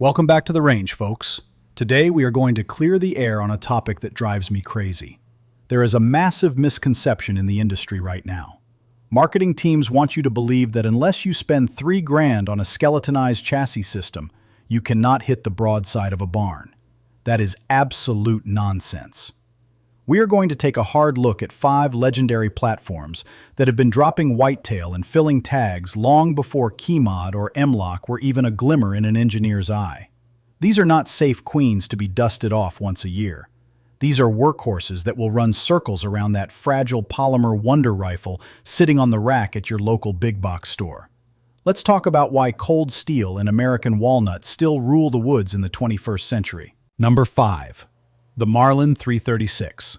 Welcome back to the range, folks. Today we are going to clear the air on a topic that drives me crazy. There is a massive misconception in the industry right now. Marketing teams want you to believe that unless you spend $3,000 on a skeletonized chassis system, you cannot hit the broadside of a barn. That is absolute nonsense. We are going to take a hard look at 5 legendary platforms that have been dropping whitetail and filling tags long before Keymod or M-Lock were even a glimmer in an engineer's eye. These are not safe queens to be dusted off once a year. These are workhorses that will run circles around that fragile polymer wonder rifle sitting on the rack at your local big box store. Let's talk about why cold steel and American walnut still rule the woods in the 21st century. Number 5. The Marlin 336.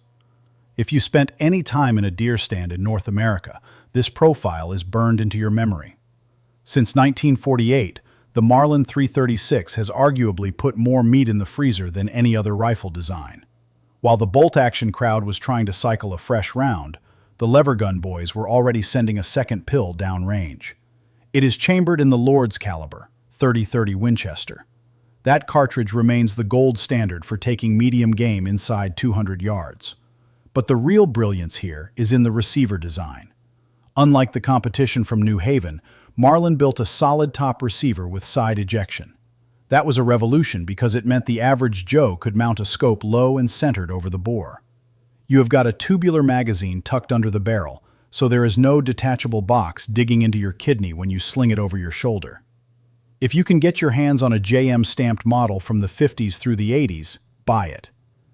If you spent any time in a deer stand in North America, this profile is burned into your memory. Since 1948, the Marlin 336 has arguably put more meat in the freezer than any other rifle design. While the bolt-action crowd was trying to cycle a fresh round, the lever gun boys were already sending a second pill downrange. It is chambered in the Lord's caliber, 30-30 Winchester. That cartridge remains the gold standard for taking medium game inside 200 yards. But the real brilliance here is in the receiver design. Unlike the competition from New Haven, Marlin built a solid top receiver with side ejection. That was a revolution because it meant the average Joe could mount a scope low and centered over the bore. You have got a tubular magazine tucked under the barrel, so there is no detachable box digging into your kidney when you sling it over your shoulder. If you can get your hands on a JM stamped model from the 50s through the 80s, buy it.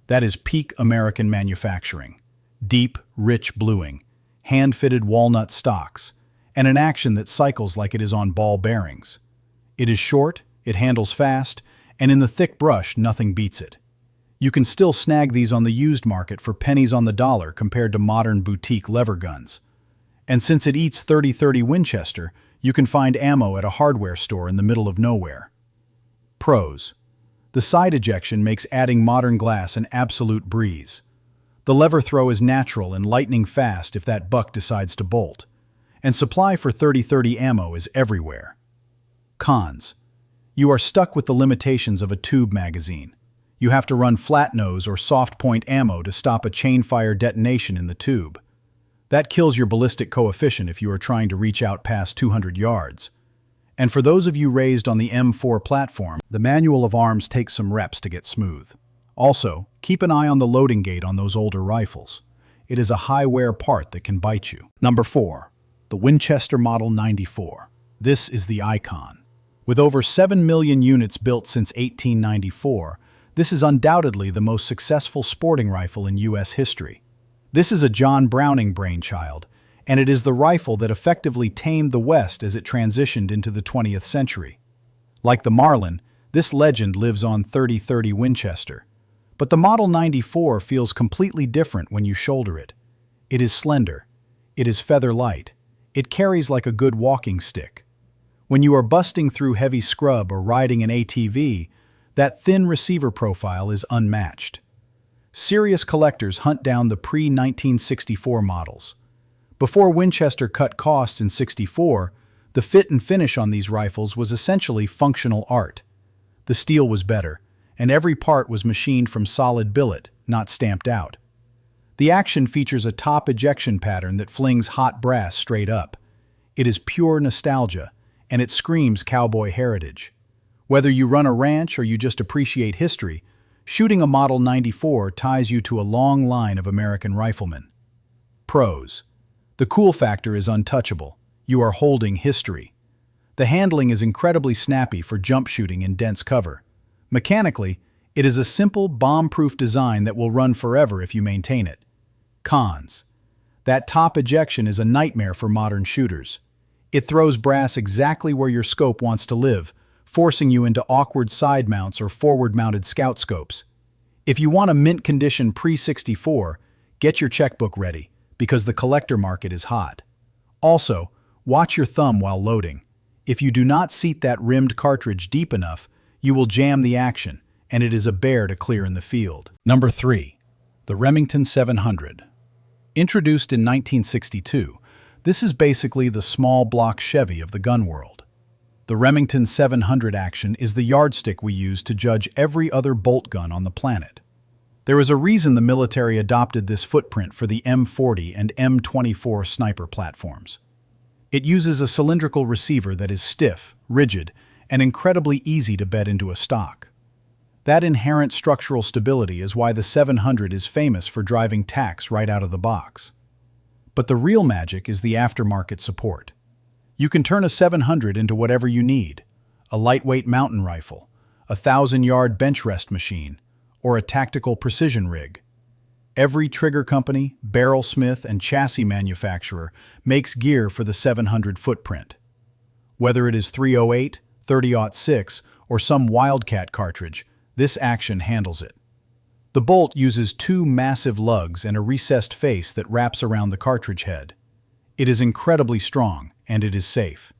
That is peak American manufacturing. Deep, rich bluing, hand-fitted walnut stocks, and an action that cycles like it is on ball bearings. It is short, it handles fast, and in the thick brush, nothing beats it. You can still snag these on the used market for pennies on the dollar compared to modern boutique lever guns. And since it eats 30-30 Winchester, you can find ammo at a hardware store in the middle of nowhere. Pros. The side ejection makes adding modern glass an absolute breeze. The lever throw is natural and lightning fast if that buck decides to bolt. And supply for 30-30 ammo is everywhere. Cons. You are stuck with the limitations of a tube magazine. You have to run flat nose or soft point ammo to stop a chain fire detonation in the tube. That kills your ballistic coefficient if you are trying to reach out past 200 yards. And for those of you raised on the M4 platform, the manual of arms takes some reps to get smooth. Also, keep an eye on the loading gate on those older rifles. It is a high-wear part that can bite you. Number 4. The Winchester Model 94. This is the icon. With over 7 million units built since 1894, this is undoubtedly the most successful sporting rifle in U.S. history. This is a John Browning brainchild, and it is the rifle that effectively tamed the West as it transitioned into the 20th century. Like the Marlin, this legend lives on 30-30 Winchester. But the Model 94 feels completely different when you shoulder it. It is slender. It is feather light. It carries like a good walking stick. When you are busting through heavy scrub or riding an ATV, that thin receiver profile is unmatched. Serious collectors hunt down the pre-1964 models. Before Winchester cut costs in '64, the fit and finish on these rifles was essentially functional art. The steel was better, and every part was machined from solid billet, not stamped out. The action features a top ejection pattern that flings hot brass straight up. It is pure nostalgia, and it screams cowboy heritage. Whether you run a ranch or you just appreciate history, shooting a Model 94 ties you to a long line of American riflemen. Pros. The cool factor is untouchable. You are holding history. The handling is incredibly snappy for jump shooting in dense cover. Mechanically, it is a simple, bomb-proof design that will run forever if you maintain it. Cons. That top ejection is a nightmare for modern shooters. It throws brass exactly where your scope wants to live, forcing you into awkward side mounts or forward-mounted scout scopes. If you want a mint-condition pre-64, get your checkbook ready, because the collector market is hot. Also, watch your thumb while loading. If you do not seat that rimmed cartridge deep enough, you will jam the action, and it is a bear to clear in the field. Number 3. The Remington 700. Introduced in 1962, this is basically the small block Chevy of the gun world. The Remington 700 action is the yardstick we use to judge every other bolt gun on the planet. There is a reason the military adopted this footprint for the M40 and M24 sniper platforms. It uses a cylindrical receiver that is stiff, rigid, and incredibly easy to bed into a stock. That inherent structural stability is why the 700 is famous for driving tacks right out of the box. But the real magic is the aftermarket support. You can turn a 700 into whatever you need: a lightweight mountain rifle, a 1,000-yard bench rest machine, or a tactical precision rig. Every trigger company, barrel smith, and chassis manufacturer makes gear for the 700 footprint. Whether it is 308, 30-06, or some Wildcat cartridge, this action handles it. The bolt uses two massive lugs and a recessed face that wraps around the cartridge head. It is incredibly strong, and it is safe.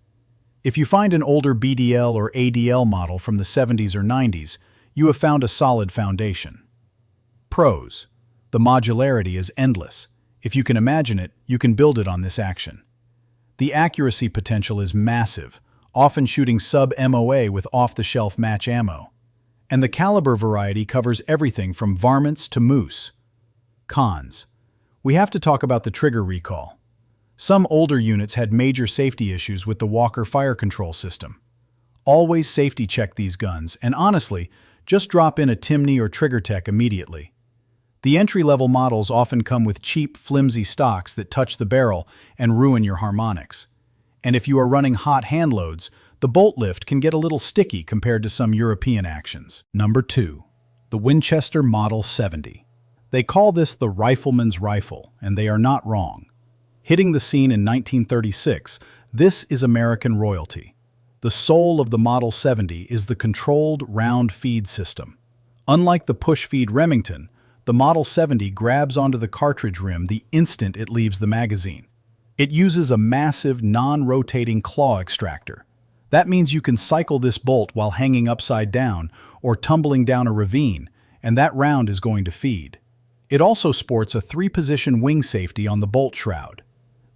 If you find an older BDL or ADL model from the 70s or 90s, you have found a solid foundation. Pros: the modularity is endless. If you can imagine it, you can build it on this action. The accuracy potential is massive, often shooting sub-MOA with off-the-shelf match ammo. And the caliber variety covers everything from varmints to moose. Cons: we have to talk about the trigger recall. Some older units had major safety issues with the Walker fire control system. Always safety check these guns, and honestly, just drop in a Timney or TriggerTech immediately. The entry-level models often come with cheap, flimsy stocks that touch the barrel and ruin your harmonics. And if you are running hot hand loads, the bolt lift can get a little sticky compared to some European actions. Number 2. The Winchester Model 70. They call this the rifleman's rifle, and they are not wrong. Hitting the scene in 1936, this is American royalty. The soul of the Model 70 is the controlled round feed system. Unlike the push-feed Remington, the Model 70 grabs onto the cartridge rim the instant it leaves the magazine. It uses a massive, non-rotating claw extractor. That means you can cycle this bolt while hanging upside down or tumbling down a ravine, and that round is going to feed. It also sports a 3-position wing safety on the bolt shroud.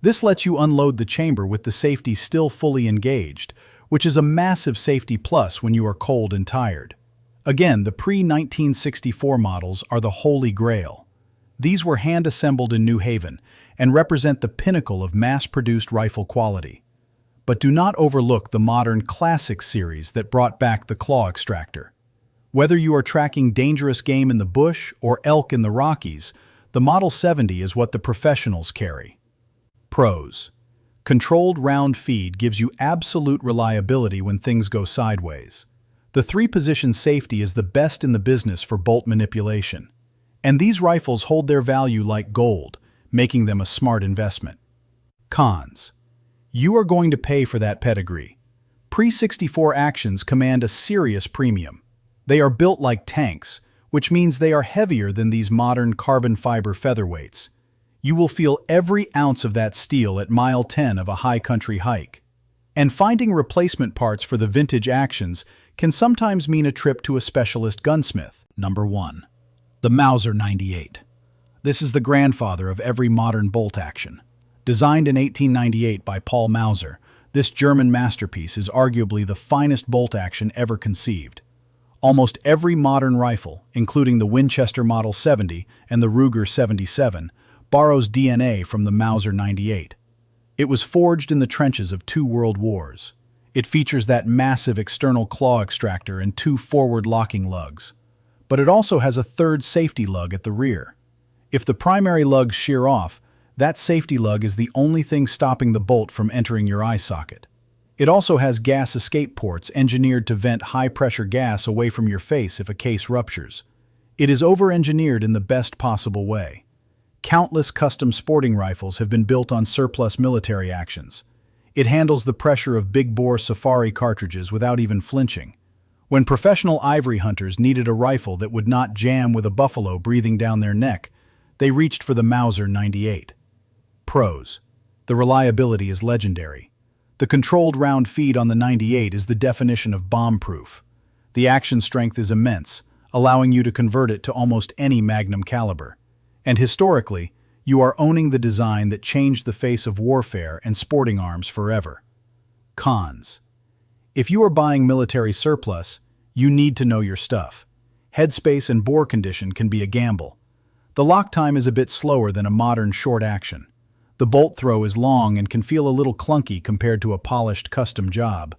This lets you unload the chamber with the safety still fully engaged, which is a massive safety plus when you are cold and tired. Again, the pre-1964 models are the holy grail. These were hand-assembled in New Haven and represent the pinnacle of mass-produced rifle quality. But do not overlook the modern Classic series that brought back the claw extractor. Whether you are tracking dangerous game in the bush or elk in the Rockies, the Model 70 is what the professionals carry. Pros: controlled round feed gives you absolute reliability when things go sideways. The 3-position safety is the best in the business for bolt manipulation. And these rifles hold their value like gold, making them a smart investment. Cons: you are going to pay for that pedigree. Pre-64 actions command a serious premium. They are built like tanks, which means they are heavier than these modern carbon fiber featherweights. You will feel every ounce of that steel at mile 10 of a high-country hike. And finding replacement parts for the vintage actions can sometimes mean a trip to a specialist gunsmith. Number 1. The Mauser 98. This is the grandfather of every modern bolt action. Designed in 1898 by Paul Mauser, this German masterpiece is arguably the finest bolt action ever conceived. Almost every modern rifle, including the Winchester Model 70 and the Ruger 77, borrows DNA from the Mauser 98. It was forged in the trenches of 2 world wars. It features that massive external claw extractor and 2 forward-locking lugs. But it also has a 3rd safety lug at the rear. If the primary lugs shear off, that safety lug is the only thing stopping the bolt from entering your eye socket. It also has gas escape ports engineered to vent high-pressure gas away from your face if a case ruptures. It is over-engineered in the best possible way. Countless custom sporting rifles have been built on surplus military actions. It handles the pressure of big-bore safari cartridges without even flinching. When professional ivory hunters needed a rifle that would not jam with a buffalo breathing down their neck, they reached for the Mauser 98. Pros: the reliability is legendary. The controlled round feed on the 98 is the definition of bomb-proof. The action strength is immense, allowing you to convert it to almost any magnum caliber. And historically, you are owning the design that changed the face of warfare and sporting arms forever. Cons: If you are buying military surplus, you need to know your stuff. Headspace and bore condition can be a gamble. The lock time is a bit slower than a modern short action. The bolt throw is long and can feel a little clunky compared to a polished custom job.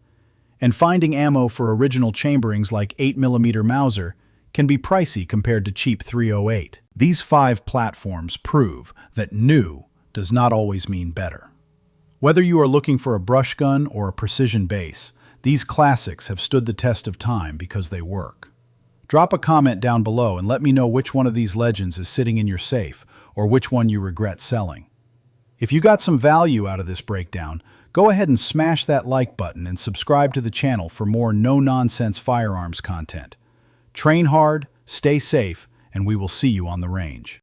And finding ammo for original chamberings like 8mm Mauser can be pricey compared to cheap .308. These 5 platforms prove that new does not always mean better. Whether you are looking for a brush gun or a precision base, these classics have stood the test of time because they work. Drop a comment down below and let me know which one of these legends is sitting in your safe or which one you regret selling. If you got some value out of this breakdown, go ahead and smash that like button and subscribe to the channel for more no-nonsense firearms content. Train hard, stay safe, and we will see you on the range.